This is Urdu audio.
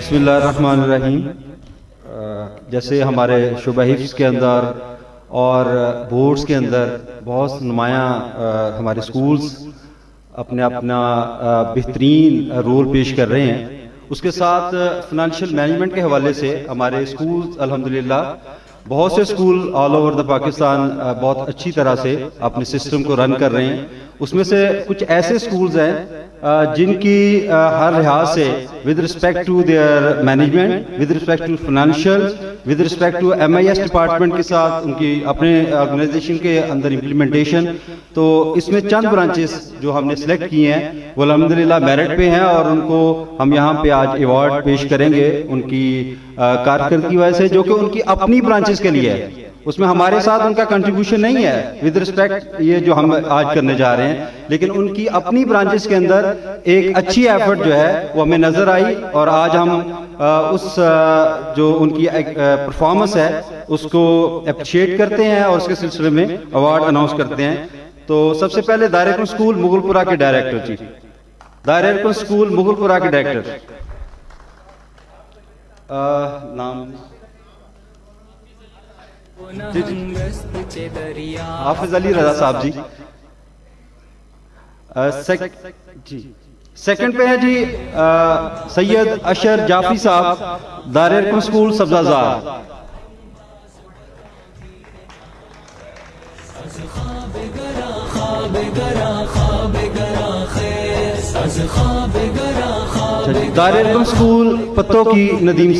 بسم اللہ الرحمن الرحیم. جیسے ہمارے شعبہ حفظ کے اندر اور بورڈز کے اندر بہت نمایاں ہمارے سکولز اپنا بہترین رول پیش کر رہے ہیں، اس کے ساتھ فنانشل مینجمنٹ کے حوالے سے ہمارے اسکولز الحمدللہ بہت سے school all over the Pakistan بہت اچھی طرح سے اپنے سسٹم کو رن کر رہے ہیں. اس میں سے کچھ ایسے اسکولز ہیں جن کی ہر لحاظ سے with respect to their management, with respect to financial, with respect to MIS department کے ساتھ ان کی اپنے آرگنائزیشن کے اندر امپلیمنٹیشن، تو اس میں چند برانچز جو ہم نے سلیکٹ کیے ہیں وہ الحمدللہ میرٹ پہ ہیں اور ان کو ہم یہاں پہ آج ایوارڈ پیش کریں گے ان کی کارکردگی کی وجہ سے، جو کہ ان کی اپنی برانچز کے لیے ہے. اس میں ہمارے ساتھ ان کا کنٹریبیوشن نہیں ہے ود رسپیکٹ یہ جو ہم آج کرنے جا رہے ہیں، لیکن ان کی اپنی برانچز کے اندر ایک اچھی ایفرٹ جو ہے وہ ہمیں نظر آئی اور آج ہم اس جو ان کی پرفارمنس ہے اس کو اپریشیٹ کرتے ہیں اور اس کے سلسلے میں ایوارڈ اناؤنس کرتے ہیں. تو سب سے پہلے دائرہ کل اسکول مغل پورہ کے ڈائریکٹر جی، دائرہ کل اسکول مغل پورہ کے ڈائریکٹر نام حافظ علی رضا صاحب جی. سیکنڈ پہ ہے جی سید اشر جعفری صاحب، دائرہ کل اسکول سبزہ زار. دائرہ کل اسکول پتوں کی ندیم